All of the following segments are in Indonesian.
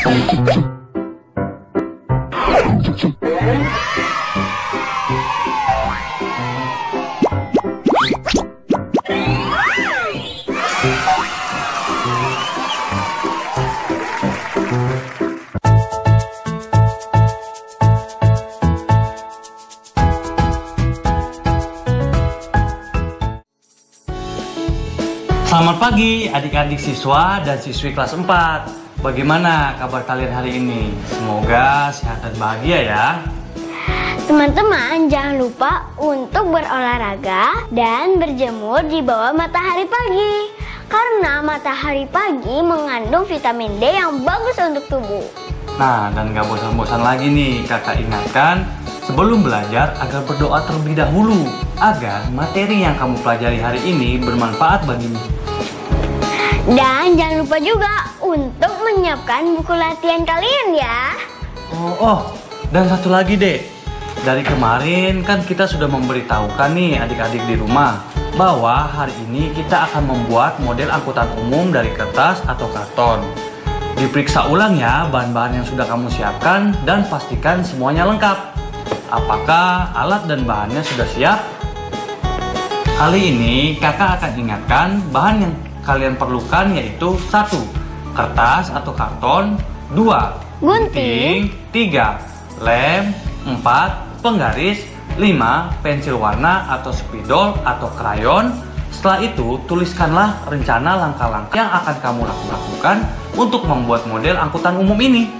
Selamat pagi adik-adik siswa dan siswi kelas 4. Bagaimana kabar kalian hari ini? Semoga sehat dan bahagia ya. Teman-teman, jangan lupa untuk berolahraga dan berjemur di bawah matahari pagi. Karena matahari pagi mengandung vitamin D yang bagus untuk tubuh. Nah, dan gak bosan-bosan lagi nih, kakak ingatkan sebelum belajar agar berdoa terlebih dahulu agar materi yang kamu pelajari hari ini bermanfaat bagimu. Dan jangan lupa juga untuk menyiapkan buku latihan kalian ya. Dan satu lagi dek. Dari kemarin kan kita sudah memberitahukan nih adik-adik di rumah bahwa hari ini kita akan membuat model angkutan umum dari kertas atau karton. Diperiksa ulang ya bahan-bahan yang sudah kamu siapkan dan pastikan semuanya lengkap. Apakah alat dan bahannya sudah siap? Kali ini kakak akan ingatkan bahan yang kalian perlukan yaitu 1. Kertas atau karton, 2. Gunting, 3. Lem, 4. Penggaris, 5. Pensil warna atau spidol atau krayon. Setelah itu tuliskanlah rencana langkah-langkah yang akan kamu lakukan untuk membuat model angkutan umum ini.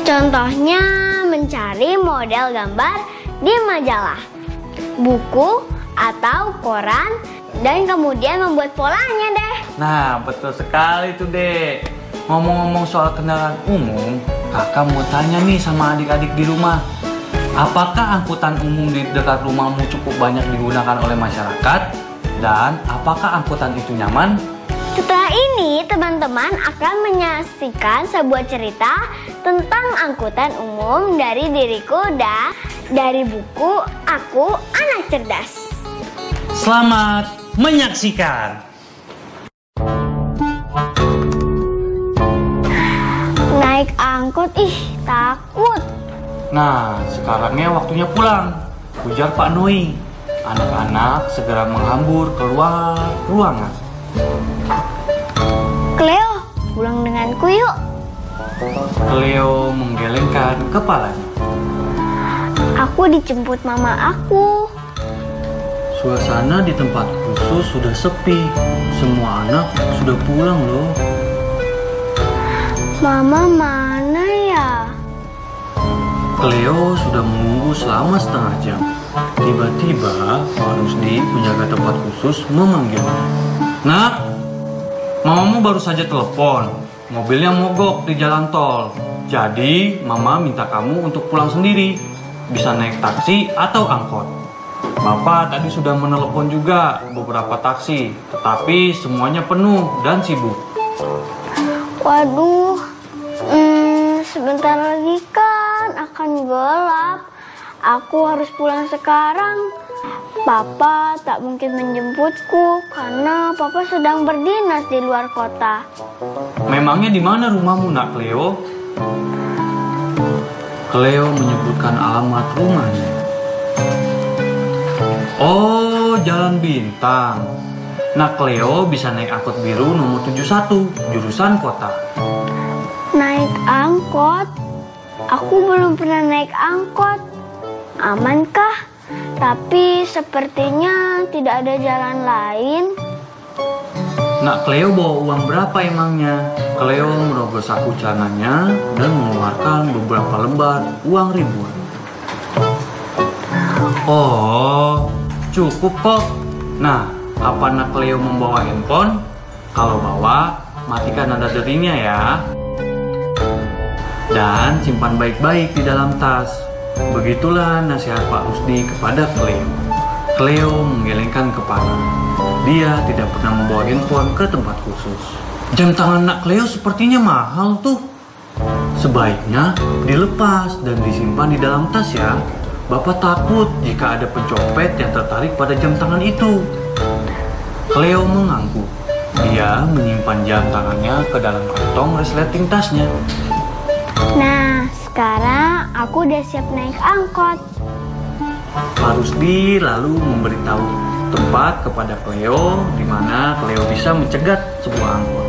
Contohnya mencari model gambar di majalah, buku, atau koran, dan kemudian membuat polanya deh. Nah, betul sekali tuh dek. Ngomong-ngomong soal kendaraan umum, kakak mau tanya nih sama adik-adik di rumah. Apakah angkutan umum di dekat rumahmu cukup banyak digunakan oleh masyarakat? Dan apakah angkutan itu nyaman? Setelah ini, teman-teman akan menyaksikan sebuah cerita tentang angkutan umum dari diriku dan dari buku Aku Anak Cerdas. Selamat menyaksikan. Naik angkot, takut. Nah, sekarangnya waktunya pulang. Ujar Pak Noi. Anak-anak segera menghambur keluar ruangan. Cleo, pulang denganku yuk. Cleo menggelengkan kepalanya. Aku dijemput mama aku. Suasana di tempat khusus sudah sepi. Semua anak sudah pulang loh. Mama mana ya? Cleo sudah menunggu selama setengah jam. Tiba-tiba Pak Rusdi, penjaga tempat khusus, memanggilnya. Nak, mamamu baru saja telepon. Mobilnya mogok di jalan tol. Jadi, mama minta kamu untuk pulang sendiri. Bisa naik taksi atau angkot. Bapak tadi sudah menelepon juga beberapa taksi, tetapi semuanya penuh dan sibuk. Waduh, sebentar lagi kan akan gelap. Aku harus pulang sekarang. Papa tak mungkin menjemputku karena Papa sedang berdinas di luar kota. Memangnya di mana rumahmu, Nak Cleo? Cleo menyebutkan alamat rumahnya. Oh, Jalan Bintang. Nak Cleo bisa naik angkot biru nomor 71, jurusan kota. Naik angkot? Aku belum pernah naik angkot. Amankah? Tapi sepertinya tidak ada jalan lain. Nak Cleo bawa uang berapa emangnya? Cleo merogoh saku celananya dan mengeluarkan beberapa lembar uang ribuan. Oh, cukup kok. Nah, apa Nak Cleo membawa handphone? Kalau bawa, matikan nada deringnya ya. Dan simpan baik-baik di dalam tas. Begitulah nasihat Pak Rusdi kepada Cleo. Cleo menggelengkan kepala. Dia tidak pernah membawa handphone ke tempat khusus. Jam tangan Nak Cleo sepertinya mahal tuh. Sebaiknya dilepas dan disimpan di dalam tas ya. Bapak takut jika ada pencopet yang tertarik pada jam tangan itu. Cleo mengangguk. Dia Dia menyimpan jam tangannya ke dalam kantong resleting tasnya. Nah, sekarang aku udah siap naik angkot. Pak Rusdi lalu memberitahu tempat kepada Cleo di mana Cleo bisa mencegat sebuah angkot.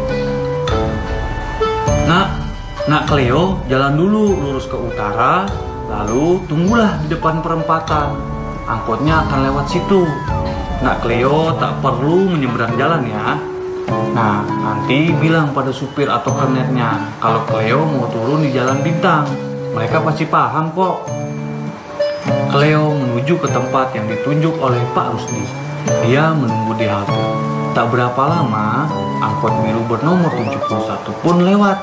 Nak Cleo, jalan dulu lurus ke utara, lalu tunggulah di depan perempatan. Angkotnya akan lewat situ. Nak Cleo tak perlu menyeberang jalan ya. Nah, nanti bilang pada supir atau kernetnya kalau Cleo mau turun di Jalan Bintang. Mereka pasti paham kok. Cleo menuju ke tempat yang ditunjuk oleh Pak Rusdi. Dia menunggu di halte. Tak berapa lama, angkot biru bernomor 71 pun lewat.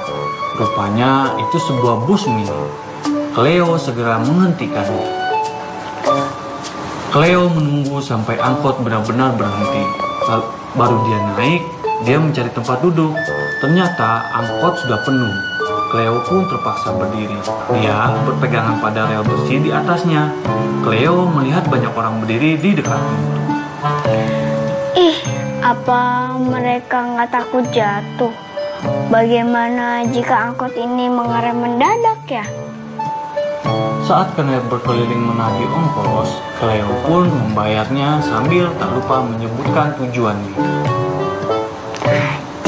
Rupanya itu sebuah bus mini. Cleo segera menghentikannya. Cleo menunggu sampai angkot benar-benar berhenti. Baru dia naik, dia mencari tempat duduk. Ternyata angkot sudah penuh. Cleo pun terpaksa berdiri. Dia berpegangan pada rel besi di atasnya. Cleo melihat banyak orang berdiri di dekat pintu. Ih, apa mereka nggak takut jatuh? Bagaimana jika angkot ini mengerem mendadak ya? Saat kernet berkeliling menagih ongkos, Cleo pun membayarnya sambil tak lupa menyebutkan tujuannya.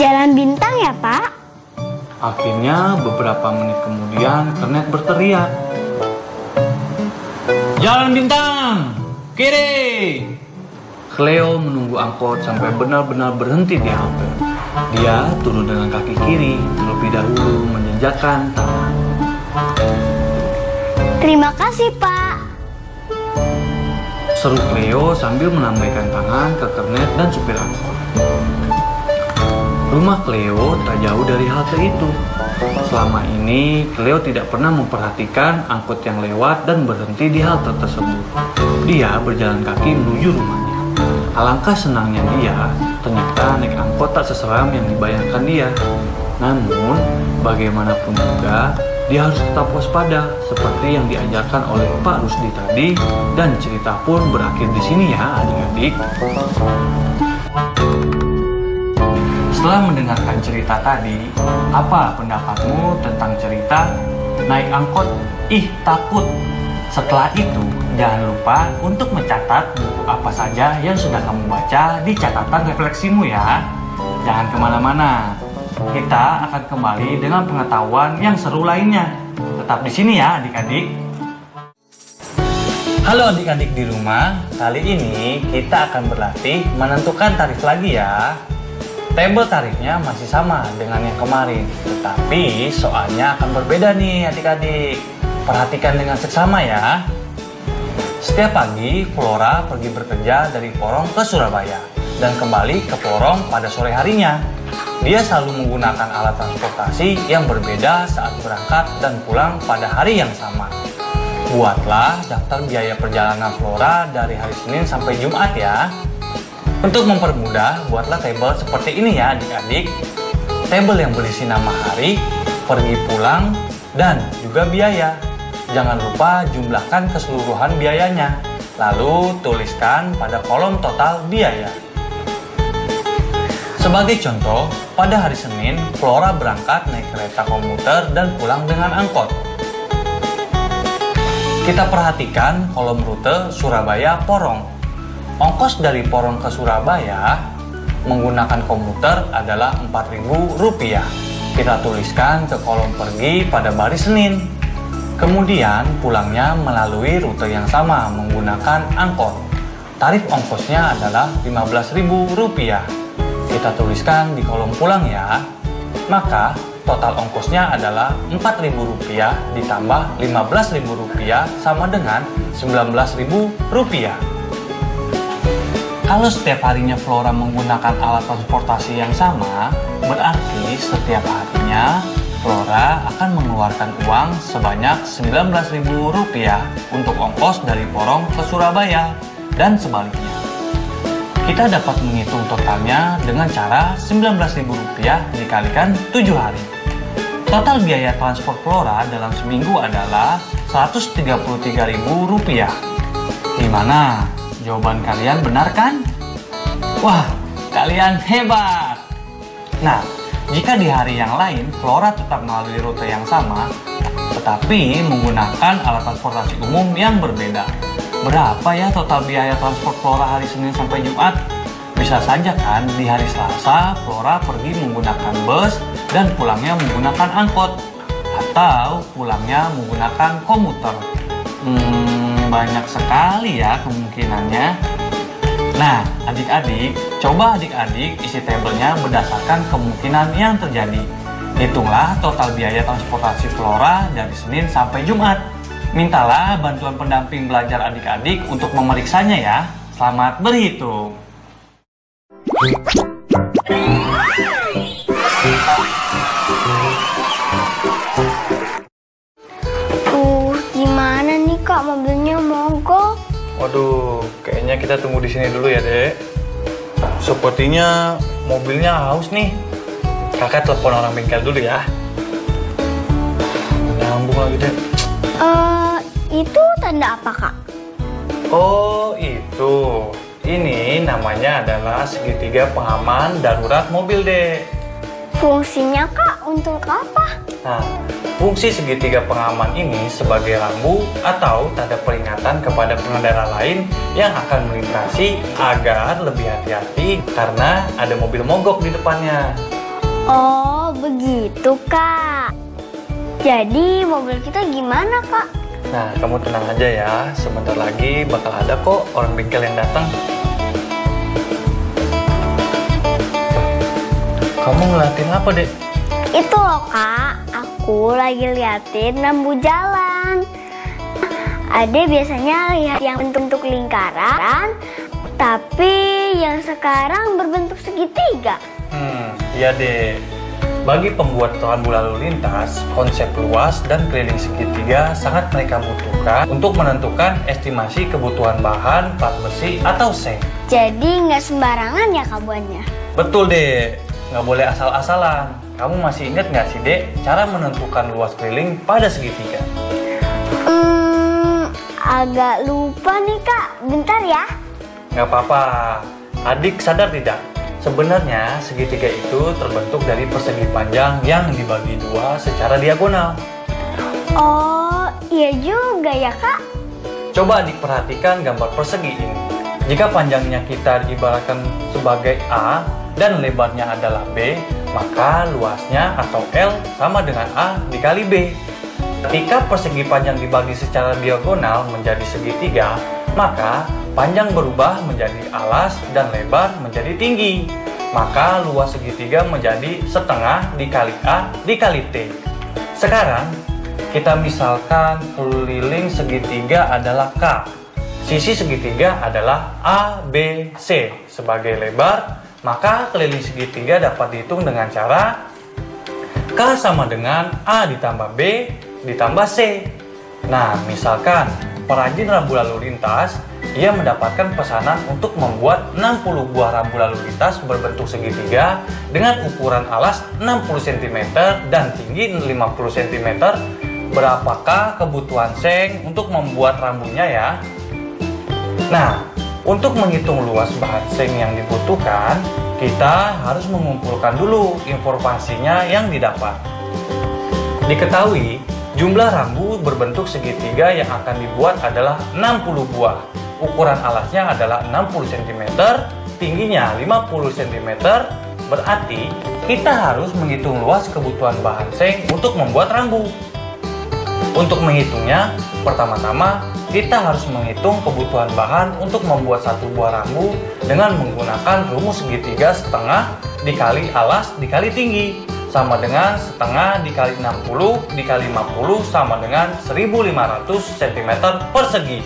Jalan Bintang ya, Pak? Akhirnya beberapa menit kemudian kernet berteriak, "Jalan Bintang, kiri!" Cleo menunggu angkot sampai benar-benar berhenti di halte. Dia turun dengan kaki kiri, terlebih dahulu menjejakkan tangan. Terima kasih, Pak. Seru Cleo sambil melambaikan tangan ke kernet dan supir angkot. Rumah Cleo tak jauh dari halte itu. Selama ini, Cleo tidak pernah memperhatikan angkot yang lewat dan berhenti di halte tersebut. Dia berjalan kaki menuju rumahnya. Alangkah senangnya dia, ternyata naik angkot tak seseram yang dibayangkan dia. Namun, bagaimanapun juga, dia harus tetap waspada seperti yang diajarkan oleh Pak Rusdi tadi, dan cerita pun berakhir di sini ya adik-adik. Setelah mendengarkan cerita tadi, apa pendapatmu tentang cerita naik angkot? Ih, takut. Setelah itu, jangan lupa untuk mencatat buku apa saja yang sudah kamu baca di catatan refleksimu ya. Jangan kemana-mana. Kita akan kembali dengan pengetahuan yang seru lainnya. Tetap di sini ya adik-adik. Halo adik-adik di rumah, kali ini kita akan berlatih menentukan tarif lagi ya. Tabel tarifnya masih sama dengan yang kemarin, tetapi soalnya akan berbeda nih adik-adik. Perhatikan dengan seksama ya. Setiap pagi, Flora pergi bekerja dari Porong ke Surabaya dan kembali ke Porong pada sore harinya. Dia selalu menggunakan alat transportasi yang berbeda saat berangkat dan pulang pada hari yang sama. Buatlah daftar biaya perjalanan Flora dari hari Senin sampai Jumat ya. Untuk mempermudah, buatlah tabel seperti ini ya adik-adik. Tabel yang berisi nama hari, pergi pulang, dan juga biaya. Jangan lupa jumlahkan keseluruhan biayanya. Lalu tuliskan pada kolom total biaya. Sebagai contoh, pada hari Senin, Flora berangkat naik kereta komuter dan pulang dengan angkot. Kita perhatikan kolom rute Surabaya-Porong. Ongkos dari Porong ke Surabaya menggunakan komuter adalah Rp4.000. Kita tuliskan ke kolom pergi pada baris Senin. Kemudian pulangnya melalui rute yang sama menggunakan angkot. Tarif ongkosnya adalah Rp15.000. Kita tuliskan di kolom pulang ya. Maka total ongkosnya adalah Rp4.000 ditambah Rp15.000 sama dengan Rp19.000. Kalau setiap harinya Flora menggunakan alat transportasi yang sama, berarti setiap harinya Flora akan mengeluarkan uang sebanyak Rp19.000 untuk ongkos dari Porong ke Surabaya dan sebaliknya. Kita dapat menghitung totalnya dengan cara Rp19.000 dikalikan 7 hari. Total biaya transport Flora dalam seminggu adalah Rp133.000. Gimana? Jawaban kalian benar kan? Wah, kalian hebat! Nah, jika di hari yang lain Flora tetap melalui rute yang sama, tetapi menggunakan alat transportasi umum yang berbeda. Berapa ya total biaya transport Flora hari Senin sampai Jumat? Bisa saja kan di hari Selasa Flora pergi menggunakan bus dan pulangnya menggunakan angkot, atau pulangnya menggunakan komuter. Banyak sekali ya kemungkinannya. Nah, adik-adik, coba adik-adik isi tabelnya berdasarkan kemungkinan yang terjadi. Hitunglah total biaya transportasi Flora dari Senin sampai Jumat. Mintalah bantuan pendamping belajar adik-adik untuk memeriksanya ya. Selamat berhitung. Gimana nih Kak, mobilnya mogok? Waduh, kayaknya kita tunggu di sini dulu ya, Dek. Sepertinya mobilnya haus nih. Kakak telepon orang bengkel dulu ya. Nyambung lagi, Dek. Itu tanda apa Kak? Oh, itu. Ini namanya adalah segitiga pengaman darurat mobil, Dek. Fungsinya Kak untuk apa? Nah, fungsi segitiga pengaman ini sebagai rambu atau tanda peringatan kepada pengendara lain yang akan melintasi agar lebih hati-hati karena ada mobil mogok di depannya. Oh, begitu Kak. Jadi mobil kita gimana Kak? Nah, kamu tenang aja ya. Sebentar lagi bakal ada kok orang bengkel yang datang. Kamu ngeliatin apa, Dek? Itu loh Kak, aku lagi liatin lampu jalan. Ade biasanya lihat yang bentuk lingkaran, tapi yang sekarang berbentuk segitiga. Iya deh. Bagi pembuat rambu lalu lintas, konsep luas dan keliling segitiga sangat mereka butuhkan untuk menentukan estimasi kebutuhan bahan, plat besi, atau seng. Jadi nggak sembarangan ya Kak buatnya? Betul deh, nggak boleh asal-asalan. Kamu masih ingat nggak sih Dek, cara menentukan luas keliling pada segitiga? Agak lupa nih Kak, bentar ya. Nggak apa-apa. Adik sadar tidak? Sebenarnya segitiga itu terbentuk dari persegi panjang yang dibagi dua secara diagonal. Oh, iya juga ya Kak. Coba adik perhatikan gambar persegi ini. Jika panjangnya kita diibaratkan sebagai A dan lebarnya adalah B, maka luasnya atau L sama dengan A dikali B. Ketika persegi panjang dibagi secara diagonal menjadi segitiga, maka panjang berubah menjadi alas dan lebar menjadi tinggi. Maka luas segitiga menjadi setengah dikali A dikali T. Sekarang kita misalkan keliling segitiga adalah K. Sisi segitiga adalah A, B, C sebagai lebar. Maka keliling segitiga dapat dihitung dengan cara K sama dengan A ditambah B ditambah C. Nah, misalkan perajin rambu lalu lintas, ia mendapatkan pesanan untuk membuat 60 buah rambu lalu lintas berbentuk segitiga dengan ukuran alas 60 cm dan tinggi 50 cm. Berapakah kebutuhan seng untuk membuat rambunya ya? Nah, untuk menghitung luas bahan seng yang dibutuhkan, kita harus mengumpulkan dulu informasinya yang didapat. Diketahui, jumlah rambu berbentuk segitiga yang akan dibuat adalah 60 buah. Ukuran alasnya adalah 60 cm, tingginya 50 cm, berarti kita harus menghitung luas kebutuhan bahan seng untuk membuat rambu. Untuk menghitungnya, pertama-tama kita harus menghitung kebutuhan bahan untuk membuat satu buah rambu dengan menggunakan rumus segitiga setengah dikali alas dikali tinggi sama dengan setengah dikali 60 dikali 50 sama dengan 1500 cm persegi.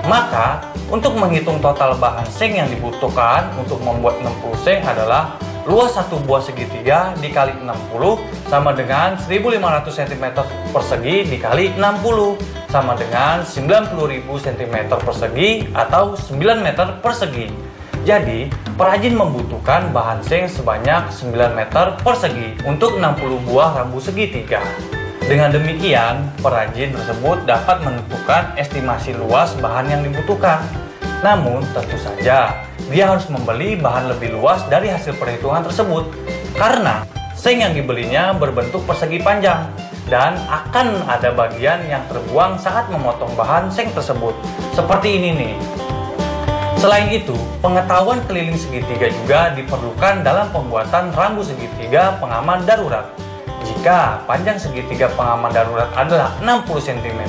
Maka untuk menghitung total bahan seng yang dibutuhkan untuk membuat 60 seng adalah luas satu buah segitiga dikali 60 sama dengan 1500 cm persegi dikali 60 sama dengan 90.000 cm persegi atau 9 meter persegi. Jadi, perajin membutuhkan bahan seng sebanyak 9 meter persegi untuk 60 buah rambu segitiga. Dengan demikian, perajin tersebut dapat menentukan estimasi luas bahan yang dibutuhkan. Namun, tentu saja, dia harus membeli bahan lebih luas dari hasil perhitungan tersebut. Karena seng yang dibelinya berbentuk persegi panjang dan akan ada bagian yang terbuang saat memotong bahan seng tersebut. Seperti ini nih. Selain itu, pengetahuan keliling segitiga juga diperlukan dalam pembuatan rambu segitiga pengaman darurat. Jika panjang segitiga pengaman darurat adalah 60 cm,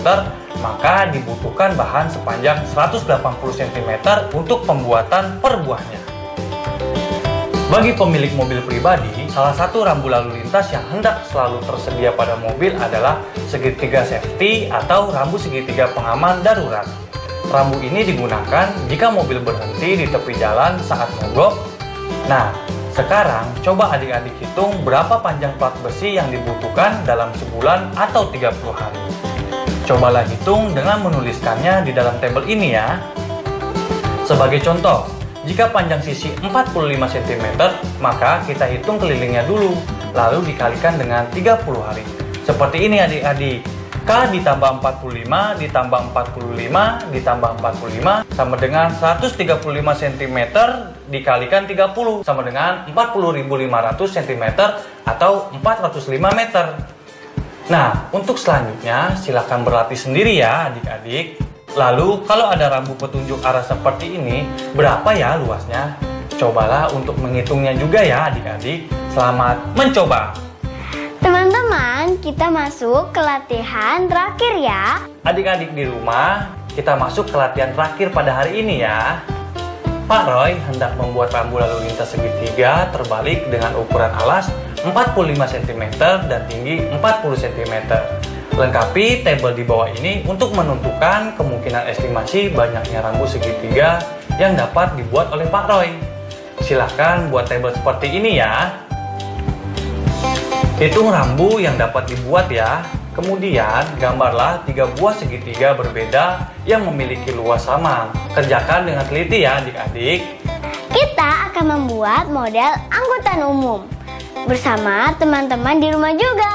maka dibutuhkan bahan sepanjang 180 cm untuk pembuatan per buahnya. Bagi pemilik mobil pribadi, salah satu rambu lalu lintas yang hendak selalu tersedia pada mobil adalah segitiga safety atau rambu segitiga pengaman darurat. Rambu ini digunakan jika mobil berhenti di tepi jalan saat mogok. Nah, sekarang coba adik-adik hitung berapa panjang plat besi yang dibutuhkan dalam sebulan atau 30 hari. Cobalah hitung dengan menuliskannya di dalam tabel ini ya. Sebagai contoh, jika panjang sisi 45 cm, maka kita hitung kelilingnya dulu, lalu dikalikan dengan 30 hari. Seperti ini adik-adik. K ditambah 45 ditambah 45 ditambah 45 sama dengan 135 cm dikalikan 30 sama dengan 40.500 cm atau 405 meter. Nah, untuk selanjutnya silakan berlatih sendiri ya adik-adik. Lalu kalau ada rambu petunjuk arah seperti ini, berapa ya luasnya? Cobalah untuk menghitungnya juga ya adik-adik. Selamat mencoba! Teman-teman, kita masuk ke latihan terakhir ya. Adik-adik di rumah, kita masuk ke latihan terakhir pada hari ini ya. Pak Roy hendak membuat rambu lalu lintas segitiga terbalik dengan ukuran alas 45 cm dan tinggi 40 cm. Lengkapi tabel di bawah ini untuk menentukan kemungkinan estimasi banyaknya rambu segitiga yang dapat dibuat oleh Pak Roy. Silahkan buat tabel seperti ini ya. Hitung rambu yang dapat dibuat ya. Kemudian gambarlah 3 buah segitiga berbeda yang memiliki luas sama. Kerjakan dengan teliti ya adik-adik. Kita akan membuat model angkutan umum bersama teman-teman di rumah juga.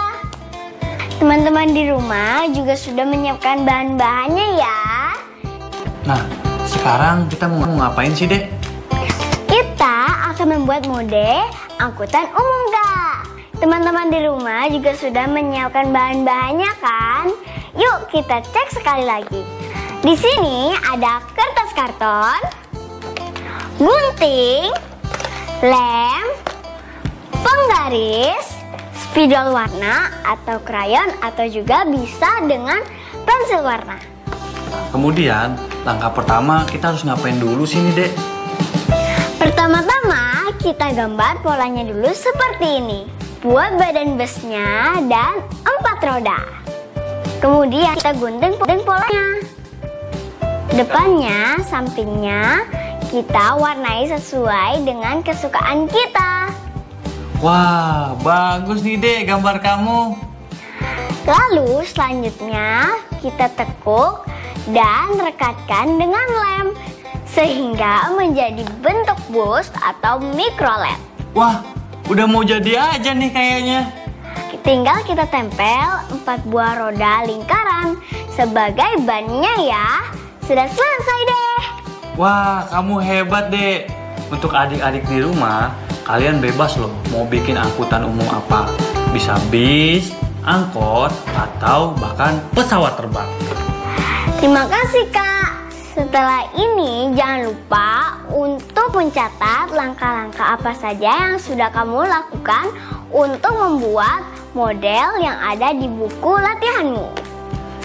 Teman-teman di rumah juga sudah menyiapkan bahan-bahannya ya. Nah, sekarang kita mau ngapain sih, Dek? Kita akan membuat model angkutan umum, Kak. Teman-teman di rumah juga sudah menyiapkan bahan-bahannya kan? Yuk kita cek sekali lagi. Di sini ada kertas karton, gunting, lem, penggaris, spidol warna atau krayon atau juga bisa dengan pensil warna. Kemudian langkah pertama kita harus ngapain dulu sini, Dek? Pertama-tama kita gambar polanya dulu seperti ini. Buat badan busnya dan 4 roda. Kemudian kita gunting polanya. Depannya, sampingnya kita warnai sesuai dengan kesukaan kita. Wah, bagus nih Dek gambar kamu. Lalu selanjutnya kita tekuk dan rekatkan dengan lem sehingga menjadi bentuk bus atau micro LED. Wah, udah mau jadi aja nih kayaknya. Tinggal kita tempel 4 buah roda lingkaran sebagai bannya ya. Sudah selesai deh. Wah, kamu hebat Dek. Untuk adik-adik di rumah, kalian bebas loh mau bikin angkutan umum apa. Bisa bis, angkot, atau bahkan pesawat terbang. Terima kasih Kak. Setelah ini jangan lupa untuk mencatat langkah-langkah apa saja yang sudah kamu lakukan untuk membuat model yang ada di buku latihanmu.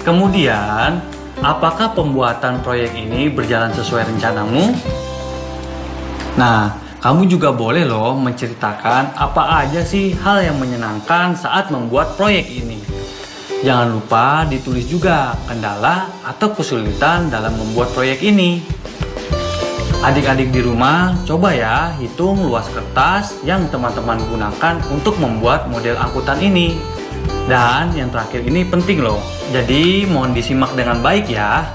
Kemudian, apakah pembuatan proyek ini berjalan sesuai rencanamu? Nah, kamu juga boleh loh menceritakan apa aja sih hal yang menyenangkan saat membuat proyek ini. Jangan lupa ditulis juga kendala atau kesulitan dalam membuat proyek ini. Adik-adik di rumah, coba ya hitung luas kertas yang teman-teman gunakan untuk membuat model angkutan ini. Dan yang terakhir ini penting loh, jadi mohon disimak dengan baik ya.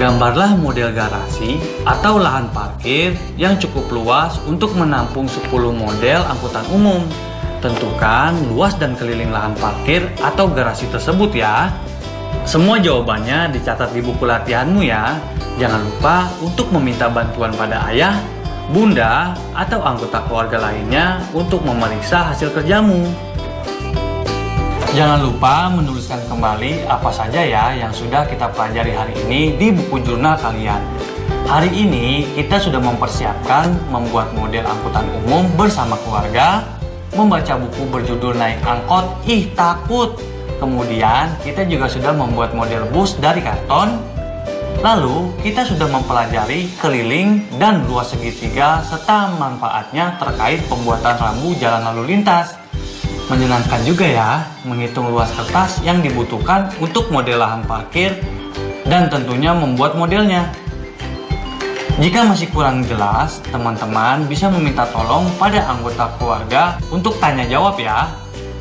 Gambarlah model garasi atau lahan parkir yang cukup luas untuk menampung 10 model angkutan umum. Tentukan luas dan keliling lahan parkir atau garasi tersebut ya. Semua jawabannya dicatat di buku latihanmu ya. Jangan lupa untuk meminta bantuan pada ayah, bunda, atau anggota keluarga lainnya untuk memeriksa hasil kerjamu. Jangan lupa menuliskan kembali apa saja ya yang sudah kita pelajari hari ini di buku jurnal kalian. Hari ini kita sudah mempersiapkan membuat model angkutan umum bersama keluarga, membaca buku berjudul Naik Angkot, Ih Takut. Kemudian kita juga sudah membuat model bus dari karton. Lalu kita sudah mempelajari keliling dan luas segitiga serta manfaatnya terkait pembuatan rambu jalan lalu lintas. Menyenangkan juga ya menghitung luas kertas yang dibutuhkan untuk model lahan parkir dan tentunya membuat modelnya. Jika masih kurang jelas, teman-teman bisa meminta tolong pada anggota keluarga untuk tanya jawab ya.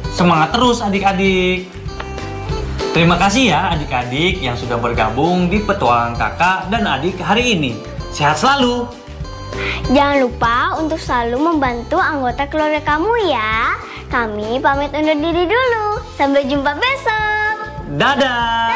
Semangat terus adik-adik! Terima kasih ya adik-adik yang sudah bergabung di petualangan kakak dan adik hari ini. Sehat selalu! Jangan lupa untuk selalu membantu anggota keluarga kamu ya. Kami pamit undur diri dulu. Sampai jumpa besok. Dadah!